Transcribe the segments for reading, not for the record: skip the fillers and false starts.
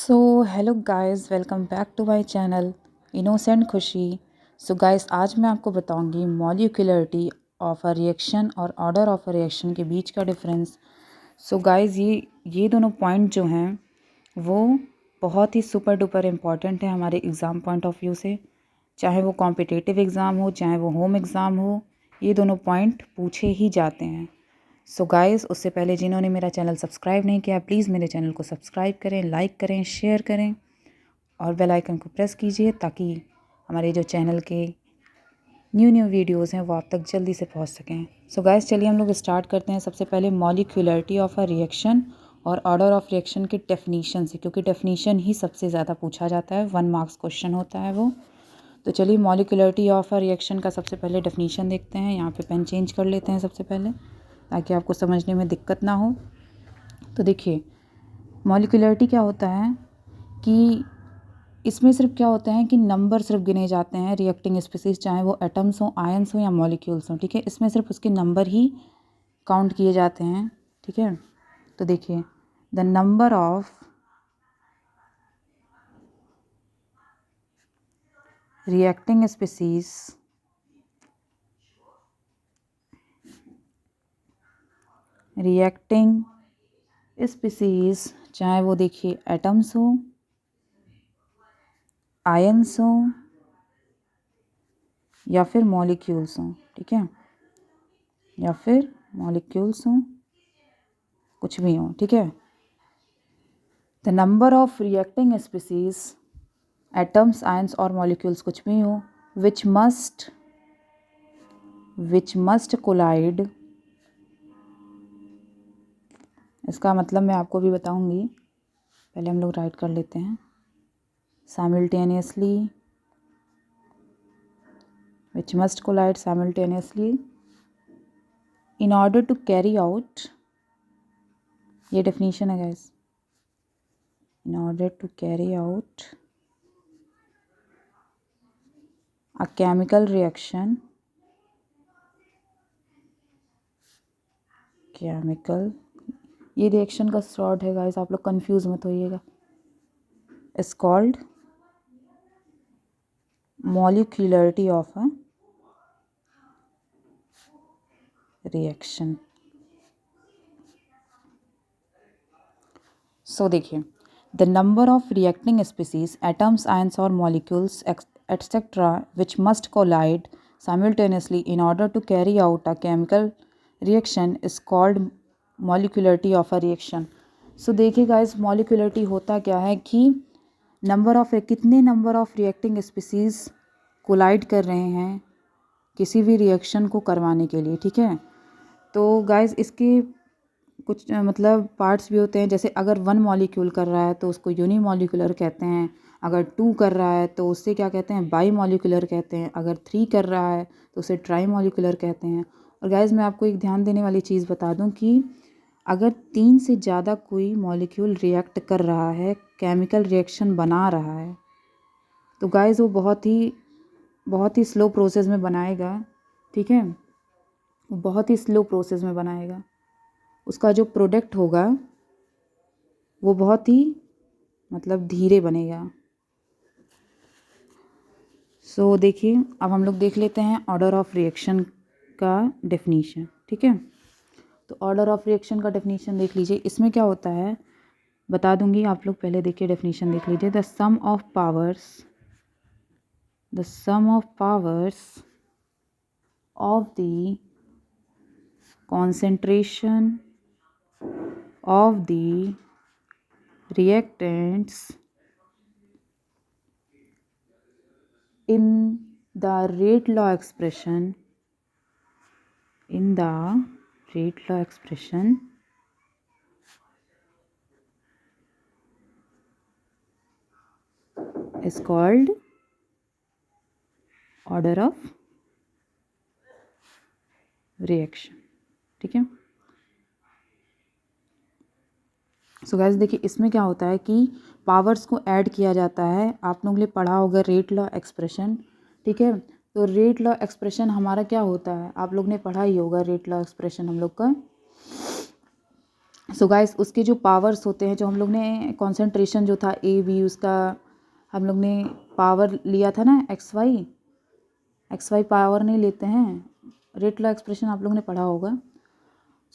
So hello guys, welcome back to my channel innocent Khushi. So guys, आज मैं आपको बताऊंगी मॉलिक्यूलरिटी ऑफ अ रिएक्शन और ऑर्डर ऑफ अ रिएक्शन के बीच का डिफरेंस। सो गाइस, ये दोनों पॉइंट जो हैं वो बहुत ही सुपर डुपर इम्पॉर्टेंट है हमारे एग्ज़ाम पॉइंट ऑफ व्यू से। चाहे वो कॉम्पिटिटिव एग्ज़ाम हो, चाहे वो होम एग्ज़ाम हो, ये दोनों पॉइंट पूछे ही जाते हैं। सो गाइस, उससे पहले जिन्होंने मेरा चैनल सब्सक्राइब नहीं किया, प्लीज़ मेरे चैनल को सब्सक्राइब करें, लाइक करें, शेयर करें और बेल आइकन को प्रेस कीजिए ताकि हमारे जो चैनल के न्यू वीडियोस हैं वो आप तक जल्दी से पहुंच सकें। सो गाइस, चलिए हम लोग स्टार्ट करते हैं। सबसे पहले मॉलिक्यूलरिटी ऑफ अ रिएक्शन और ऑर्डर ऑफ रिएक्शन के डेफिनीशन से, क्योंकि डेफिनीशन ही सबसे ज़्यादा पूछा जाता है, 1 मार्क्स क्वेश्चन होता है वो। तो चलिए मॉलिक्यूलरिटी ऑफ अ रिएक्शन का सबसे पहले डेफिनीशन देखते हैं। यहाँ पे पेन चेंज कर लेते हैं सबसे पहले ताकि आपको समझने में दिक्कत ना हो। तो देखिए, मॉलिक्यूलरिटी क्या होता है कि इसमें सिर्फ क्या होता है कि नंबर सिर्फ गिने जाते हैं रिएक्टिंग स्पीसीज, चाहे वो एटम्स हो, आयंस हो या मॉलिक्यूल्स हो। ठीक है, इसमें सिर्फ उसके नंबर ही काउंट किए जाते हैं। ठीक है, तो देखिए, the number of reacting species चाहे वो देखिए एटम्स हो, आयंस हो या फिर मॉलिक्यूल्स हो। ठीक है, या फिर मॉलिक्यूल्स हो, कुछ भी हो। ठीक है, the number of reacting species, atoms, ions और मॉलिक्यूल्स कुछ भी हो, विच मस्ट कोलाइड। इसका मतलब मैं आपको भी बताऊंगी, पहले हम लोग राइट कर लेते हैं। Simultaneously, which must collide simultaneously in order to carry out, ये डेफिनेशन है guys, in order to carry out a chemical reaction, ये रिएक्शन का शॉर्ट है गाइस, आप लोग कंफ्यूज मत होइएगा। Is called molecularity of a reaction. So देखिए, the number of reacting species, atoms, ions और molecules etcetera which must collide simultaneously in order to carry out a chemical reaction is called molecularity of a reaction. So देखिए guys, molecularity होता क्या है कि कितने number of reacting species collide कर रहे हैं किसी भी रिएक्शन को करवाने के लिए। ठीक है, तो गाइस इसके कुछ मतलब पार्ट्स भी होते हैं। जैसे अगर 1 मॉलिक्यूल कर रहा है तो उसको यूनिमॉलिक्यूलर कहते हैं, अगर 2 कर रहा है तो उससे क्या कहते हैं, बाई मॉलिक्यूलर कहते हैं, अगर 3 कर रहा है तो उसे ट्राई मॉलिक्यूलर कहते हैं। और गाइस, मैं आपको एक ध्यान देने वाली चीज़ बता दूं कि अगर 3 से ज़्यादा कोई मॉलिक्यूल रिएक्ट कर रहा है, केमिकल रिएक्शन बना रहा है, तो गाइस वो बहुत ही स्लो प्रोसेस में बनाएगा। ठीक है, वो बहुत ही स्लो प्रोसेस में बनाएगा। उसका जो प्रोडक्ट होगा वो बहुत ही मतलब धीरे बनेगा। सो देखिए, अब हम लोग देख लेते हैं ऑर्डर ऑफ रिएक्शन का डेफिनीशन। ठीक है, तो ऑर्डर ऑफ रिएक्शन का डेफिनीशन देख लीजिए। इसमें क्या होता है बता दूंगी, आप लोग पहले देखिए डेफिनीशन देख लीजिए। The sum of powers of the concentration of the reactants in the rate law expression is called order of reaction। ठीक है, सो गाइस देखिए, इसमें क्या होता है कि पावर्स को ऐड किया जाता है। आप लोगों ने पढ़ा होगा रेट लॉ एक्सप्रेशन। ठीक है, तो रेट लॉ एक्सप्रेशन हमारा क्या होता है, आप लोग ने पढ़ा ही होगा रेट लॉ एक्सप्रेशन हम लोग का। सो गाइस उसके जो पावर्स होते हैं, जो हम लोग ने कॉन्सेंट्रेशन जो था ए बी, उसका हम लोग ने पावर लिया था ना, एक्स वाई पावर नहीं लेते हैं, रेट लॉ एक्सप्रेशन आप लोग ने पढ़ा होगा।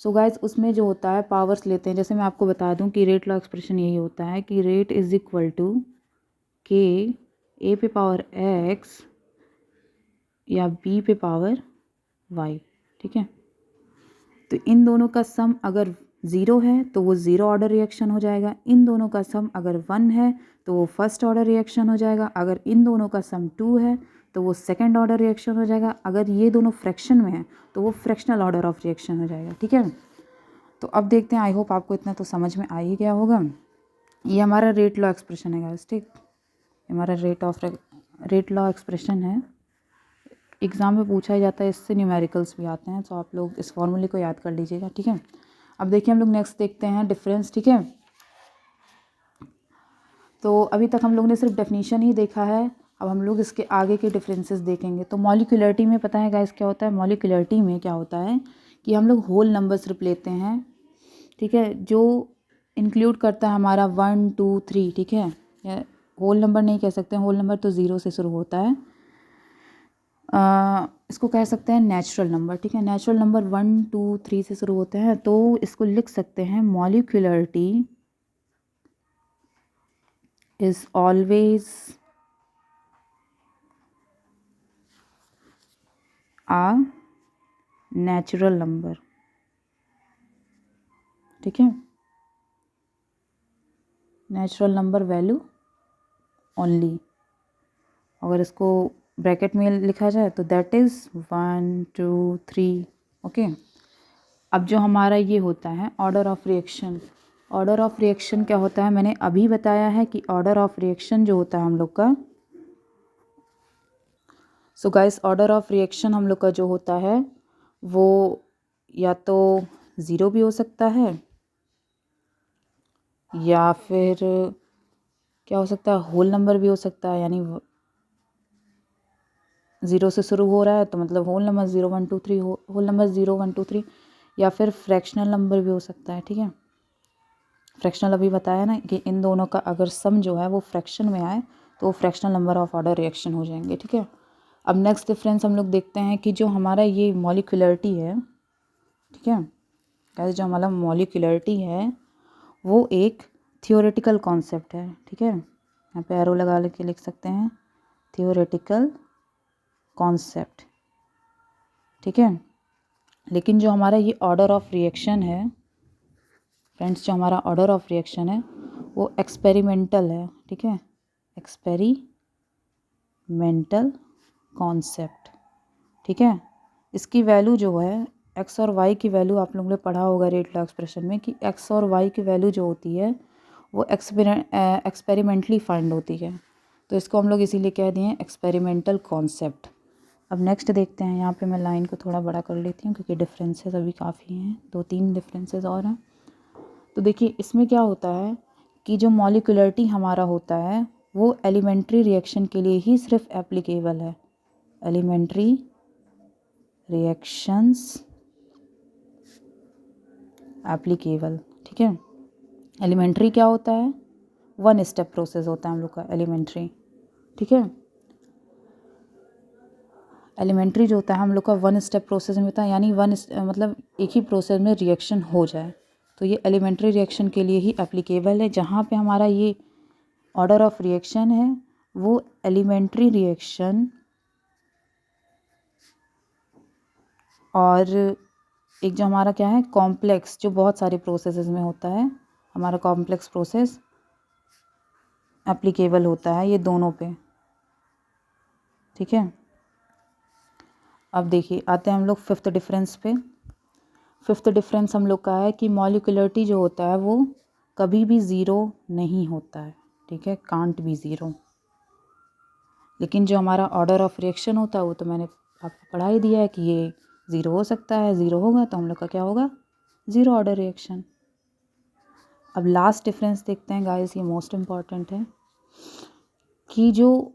सो गाइस उसमें जो होता है पावर्स लेते हैं। जैसे मैं आपको बता दूं कि रेट लॉ एक्सप्रेशन यही होता है कि रेट इज़ इक्वल टू के ए पे पावर एक्स या बी पे पावर वाई, ठीक है। तो इन दोनों का सम अगर ज़ीरो है तो वो ज़ीरो ऑर्डर रिएक्शन हो जाएगा, इन दोनों का सम अगर वन है तो वो फर्स्ट ऑर्डर रिएक्शन हो जाएगा, अगर इन दोनों का सम टू है तो वो सेकंड ऑर्डर रिएक्शन हो जाएगा, अगर ये दोनों फ्रैक्शन में है तो वो फ्रैक्शनल ऑर्डर ऑफ रिएक्शन हो जाएगा, ठीक है। तो अब देखते हैं, आई होप आपको इतना तो समझ में आ ही गया होगा। ये हमारा रेट लॉ एक्सप्रेशन है गाइस, ठीक। हमारा रेट लॉ एक्सप्रेशन है, एग्ज़ाम में पूछा ही जाता है, इससे न्यूमेरिकल्स भी आते हैं, तो आप लोग इस फॉर्मूले को याद कर लीजिएगा, ठीक है। अब देखिए हम लोग नेक्स्ट देखते हैं डिफरेंस, ठीक है। तो अभी तक हम लोग ने सिर्फ डेफिनेशन ही देखा है, अब हम लोग इसके आगे के डिफरेंसेस देखेंगे। तो मॉलिक्यूलरिटी में पता है गाइस क्या होता है, मॉलिक्यूलरिटी में क्या होता है कि हम लोग होल नंबर सिर्फ लेते हैं, ठीक है, जो इंक्लूड करता है हमारा 1 2 3, ठीक है। या होल नंबर नहीं कह सकते हैं, होल नंबर तो ज़ीरो से शुरू होता है, इसको कह सकते हैं नेचुरल नंबर, ठीक है। नेचुरल नंबर 1 2 3 से शुरू होते हैं, तो इसको लिख सकते हैं molecularity is always a natural number, ठीक है। नेचुरल नंबर वैल्यू ओनली, अगर इसको ब्रैकेट में लिखा जाए तो दैट इज़ 1 2 3, ओके। अब जो हमारा ये होता है order of reaction, order of reaction क्या होता है, मैंने अभी बताया है कि ऑर्डर ऑफ रिएक्शन जो होता है हम लोग का, so guys order of reaction हम लोग का जो होता है वो या तो ज़ीरो भी हो सकता है या फिर क्या हो सकता है, होल नंबर भी हो सकता है, यानी ज़ीरो से शुरू हो रहा है तो मतलब होल नंबर 0 1 2 3, होल नंबर 0 1 2 3, या फिर फ्रैक्शनल नंबर भी हो सकता है, ठीक है। फ्रैक्शनल अभी बताया ना कि इन दोनों का अगर सम जो है वो फ्रैक्शन में आए तो वो fractional number of order reaction हो जाएंगे, ठीक है। अब नेक्स्ट डिफरेंस हम लोग देखते हैं कि जो हमारा ये मॉलिक्यूलरिटी है, ठीक है, गाइस जो हमारा मॉलिक्यूलरिटी है वो एक थियोरेटिकल कॉन्सेप्ट है, ठीक है। यहाँ पे एरो लगा के लिख सकते हैं थियोरेटिकल कॉन्सेप्ट, ठीक है। लेकिन जो हमारा ये ऑर्डर ऑफ रिएक्शन है फ्रेंड्स, जो हमारा ऑर्डर ऑफ रिएक्शन है वो एक्सपेरिमेंटल है, ठीक है, एक्सपेरिमेंटल कॉन्सेप्ट, ठीक है। इसकी वैल्यू जो है एक्स और वाई की वैल्यू आप लोगों ने पढ़ा होगा रेट लॉ एक्सप्रेशन में कि एक्स और वाई की वैल्यू जो होती है वो एक्सपेरिमेंटली फाइंड होती है, तो इसको हम लोग इसीलिए कह दिए एक्सपेरिमेंटल कॉन्सेप्ट। अब नेक्स्ट देखते हैं, यहाँ पे मैं लाइन को थोड़ा बड़ा कर लेती हूँ क्योंकि डिफरेंसेस अभी काफ़ी हैं, 2 3 डिफरेंसेस और हैं। तो देखिए इसमें क्या होता है कि जो मॉलिक्यूलरिटी हमारा होता है वो एलिमेंट्री रिएक्शन के लिए ही सिर्फ एप्लीकेबल है, एलिमेंट्री रिएक्शंस एप्लीकेबल, ठीक है। एलिमेंट्री क्या होता है, 1 स्टेप प्रोसेस होता है हम लोग का एलिमेंट्री, ठीक है। एलिमेंट्री जो होता है हम लोग का 1 स्टेप प्रोसेस में होता है, यानी मतलब एक ही प्रोसेस में रिएक्शन हो जाए, तो ये एलिमेंट्री रिएक्शन के लिए ही एप्लीकेबल है। जहाँ पे हमारा ये ऑर्डर ऑफ रिएक्शन है वो एलिमेंट्री रिएक्शन और एक जो हमारा क्या है कॉम्प्लेक्स, जो बहुत सारे प्रोसेसेस में होता है, हमारा कॉम्प्लेक्स प्रोसेस एप्लीकेबल होता है ये दोनों पे, ठीक है। अब देखिए आते हैं हम लोग फिफ्थ डिफरेंस पे। फिफ्थ डिफरेंस हम लोग का है कि मॉलिक्यूलरिटी जो होता है वो कभी भी ज़ीरो नहीं होता है, ठीक है, कांट बी ज़ीरो। लेकिन जो हमारा ऑर्डर ऑफ रिएक्शन होता है वो तो मैंने आपको पढ़ा ही दिया है कि ये ज़ीरो हो सकता है, ज़ीरो होगा तो हम लोग का क्या होगा, ज़ीरो ऑर्डर रिएक्शन। अब लास्ट डिफरेंस देखते हैं गाइस, ये मोस्ट इम्पॉर्टेंट है कि जो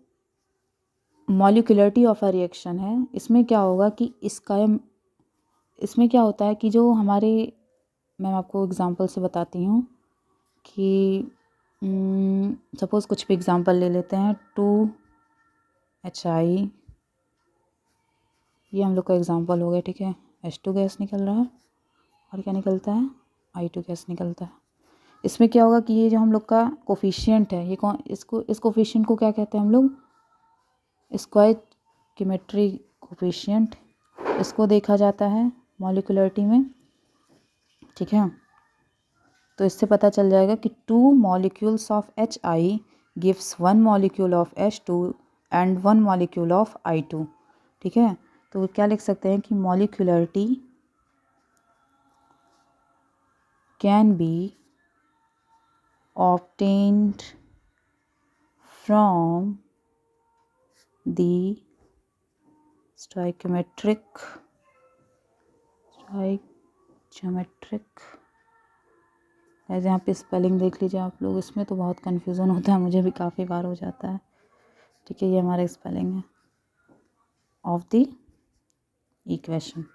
मॉलिक्यूलरिटी ऑफ अ रिएक्शन है इसमें क्या होगा कि इसमें क्या होता है कि जो हमारे मैं आपको एग्ज़ाम्पल से बताती हूँ कि सपोज़ कुछ भी एग्ज़ाम्पल ले लेते हैं। 2HI, ये हम लोग का एग्ज़ाम्पल हो गया, ठीक है। H2 गैस निकल रहा है और क्या निकलता है, I2 गैस निकलता है। इसमें क्या होगा कि ये जो हम लोग का कोफिशिएंट है, ये कौन, इस कोफिशिएंट को क्या कहते हैं हम लोग, स्टोइकियोमेट्री कोफिशिएंट, इसको देखा जाता है मॉलिक्यूलरिटी में, ठीक है। तो इससे पता चल जाएगा कि 2 molecules of HI gives 1 molecule of H2 and 1 molecule of I2, ठीक है। तो क्या लिख सकते हैं कि molecularity can be obtained from the stoichiometric ऐसे यहाँ पे स्पेलिंग देख लीजिए आप लोग, इसमें तो बहुत कन्फ्यूज़न होता है, मुझे भी काफ़ी बार हो जाता है, ठीक है। ये हमारा स्पेलिंग है ऑफ द इक्वेशन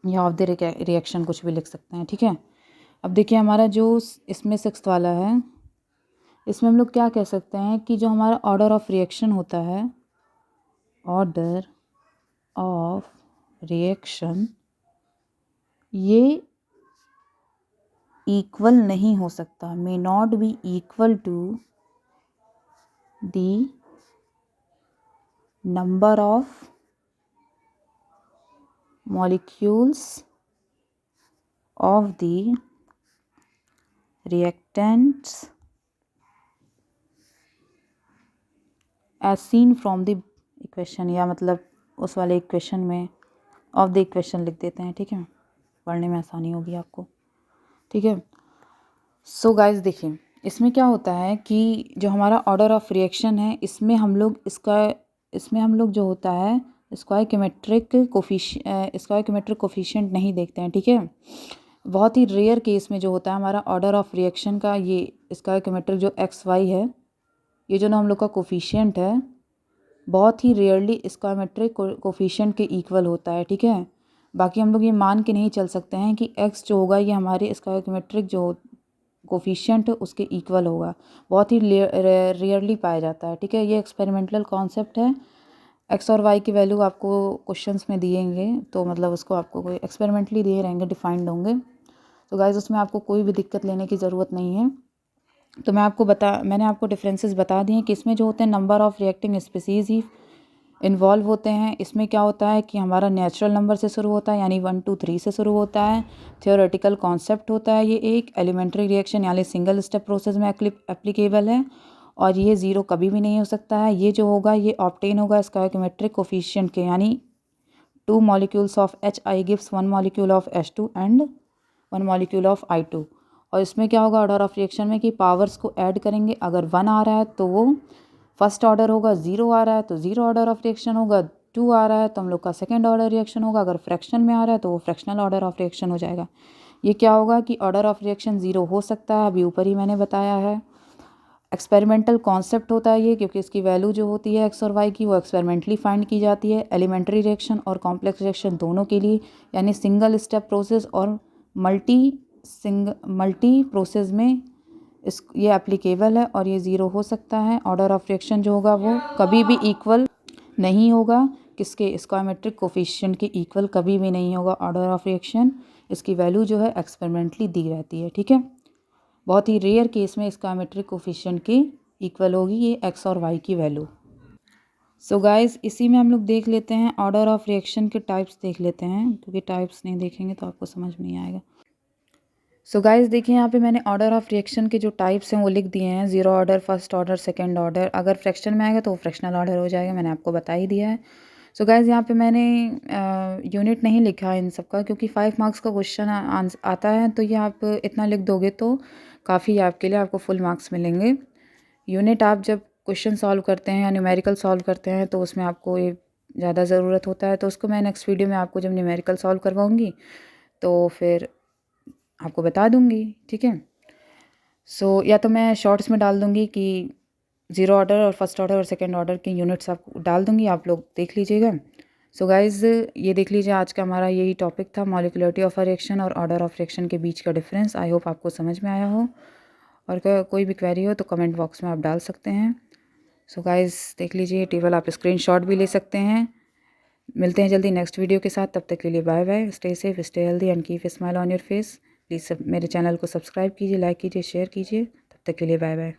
या ऑफ द रिएक्शन, कुछ भी लिख सकते हैं, ठीक है। अब देखिए हमारा जो इसमें 6th वाला है, इसमें हम लोग क्या कह सकते हैं कि जो हमारा ऑर्डर ऑफ रिएक्शन होता है, ऑर्डर ऑफ रिएक्शन, ये इक्वल नहीं हो सकता, may not be equal to the number of molecules of the reactants as seen from the equation, या मतलब उस वाले इक्वेशन में ऑफ द इक्वेशन लिख देते हैं, ठीक है, पढ़ने में आसानी होगी आपको, ठीक है। सो गाइस देखिए इसमें क्या होता है कि जो हमारा ऑर्डर ऑफ रिएक्शन है, इसमें हम लोग जो होता है स्टोइकियोमेट्रिक कोफिशिएंट नहीं देखते हैं, ठीक है। बहुत ही रेयर केस में जो होता है हमारा ऑर्डर ऑफ रिएक्शन का, ये स्टोइकियोमेट्रिक जो XY है, ये जो ना हम लोग का कोफिशिएंट है, बहुत ही रेयरली स्टोइकियोमेट्रिक कोफिशिएंट के इक्वल होता है, ठीक है। बाकी हम लोग ये मान के नहीं चल सकते हैं कि X जो होगा ये हमारे स्टोइकियोमेट्रिक जो कोफिशिएंट उसके इक्वल होगा, बहुत ही रेयरली पाया जाता है, ठीक है। ये एक्सपेरिमेंटल कॉन्सेप्ट है। X और Y की वैल्यू आपको क्वेश्चंस में दिएंगे, तो मतलब उसको आपको कोई एक्सपेरिमेंटली दिए रहेंगे, डिफाइंड होंगे, तो गाइज उसमें आपको कोई भी दिक्कत लेने की ज़रूरत नहीं है। तो मैंने आपको डिफरेंसेस बता दिए कि इसमें जो होते हैं number of reacting species he involve होते हैं। इसमें क्या होता है कि हमारा नेचुरल नंबर से शुरू होता है, यानी 1 2 3 से शुरू होता है। थियोरेटिकल कॉन्सेप्ट होता है ये एक एलिमेंट्री रिएक्शन यानी सिंगल स्टेप प्रोसेस में एप्लीकेबल है, और ये ज़ीरो कभी भी नहीं हो सकता है। ये जो होगा ये ऑब्टेन होगा स्टोइकियोमेट्रिक कोफिशिएंट के, यानी 2 molecules of HI gives 1 molecule of H2 and 1 molecule of I2। और इसमें क्या होगा ऑर्डर ऑफ रिएक्शन में कि पावर्स को ऐड करेंगे, अगर 1 आ रहा है तो वो फर्स्ट ऑर्डर होगा, 0 आ रहा है तो 0 ऑर्डर ऑफ रिएक्शन होगा, 2 आ रहा है तो हम लोग का सेकेंड ऑर्डर रिएक्शन होगा, अगर फ्रैक्शन में आ रहा है तो वो फ्रैक्शनल ऑर्डर ऑफ रिएक्शन हो जाएगा। ये क्या होगा कि ऑर्डर ऑफ रिएक्शन 0 हो सकता है, अभी ऊपर ही मैंने बताया है। एक्सपेरिमेंटल कॉन्सेप्ट होता है ये, क्योंकि इसकी वैल्यू जो होती है X और Y की वो एक्सपेरिमेंटली फाइंड की जाती है एलिमेंट्री रिएक्शन और कॉम्प्लेक्स रिएक्शन दोनों के लिए, यानी सिंगल स्टेप प्रोसेस और मल्टी प्रोसेस में ये एप्लीकेबल है, और ये 0 हो सकता है। ऑर्डर ऑफ रिएक्शन जो होगा वो कभी भी इक्वल नहीं होगा, किसके, स्टोइकियोमेट्रिक कोफिशिएंट के इक्वल कभी भी नहीं होगा ऑर्डर ऑफ रिएक्शन। इसकी वैल्यू जो है एक्सपेरिमेंटली दी रहती है, ठीक है। बहुत ही रेयर केस में स्टोइकियोमेट्रिक कोफिशिएंट की इक्वल होगी ये X और Y की वैल्यू। सो गाइस इसी में हम लोग देख लेते हैं ऑर्डर ऑफ रिएक्शन के टाइप्स देख लेते हैं, क्योंकि टाइप्स नहीं देखेंगे तो आपको समझ में नहीं आएगा। सो गाइस देखिए यहाँ पे मैंने ऑर्डर ऑफ रिएक्शन के जो टाइप्स हैं वो लिख दिए हैं, 0 order, first order, second order. अगर फ्रैक्शन में आएगा तो वो फ्रैक्शनल ऑर्डर हो जाएगा, मैंने आपको बता ही दिया है। सो गाइस यहाँ पे मैंने यूनिट नहीं लिखा है इन सब का, क्योंकि 5 मार्क्स का क्वेश्चन आता है, तो ये आप इतना लिख दोगे तो काफ़ी आपके लिए, आपको फुल मार्क्स मिलेंगे। यूनिट आप जब क्वेश्चन सॉल्व करते हैं या न्यूमेरिकल सॉल्व करते हैं तो उसमें आपको ये ज़्यादा ज़रूरत होता है, तो उसको मैं नेक्स्ट वीडियो में आपको जब न्यूमेरिकल सॉल्व करवाऊँगी तो फिर आपको बता दूँगी, ठीक है। सो या तो मैं शॉर्ट्स में डाल दूँगी कि 0 ऑर्डर और फर्स्ट ऑर्डर और सेकंड ऑर्डर के यूनिट्स आपको डाल दूँगी, आप लोग देख लीजिएगा। सो गाइज़ ये देख लीजिए, आज का हमारा यही टॉपिक था, मॉलिक्युलरिटी ऑफ अ रिएक्शन और ऑर्डर ऑफ रिएक्शन के बीच का डिफरेंस। आई होप आपको समझ में आया हो, और कोई भी क्वेरी हो तो कमेंट बॉक्स में आप डाल सकते हैं। सो गाइज़ देख लीजिए टेबल, आप स्क्रीनशॉट भी ले सकते हैं। मिलते हैं जल्दी नेक्स्ट वीडियो के साथ, तब तक के लिए bye bye. Stay safe, stay healthy and keep a smile on your face. Please मेरे चैनल को सब्सक्राइब कीजिए, लाइक कीजिए, शेयर कीजिए। तब तक के लिए बाय बाय।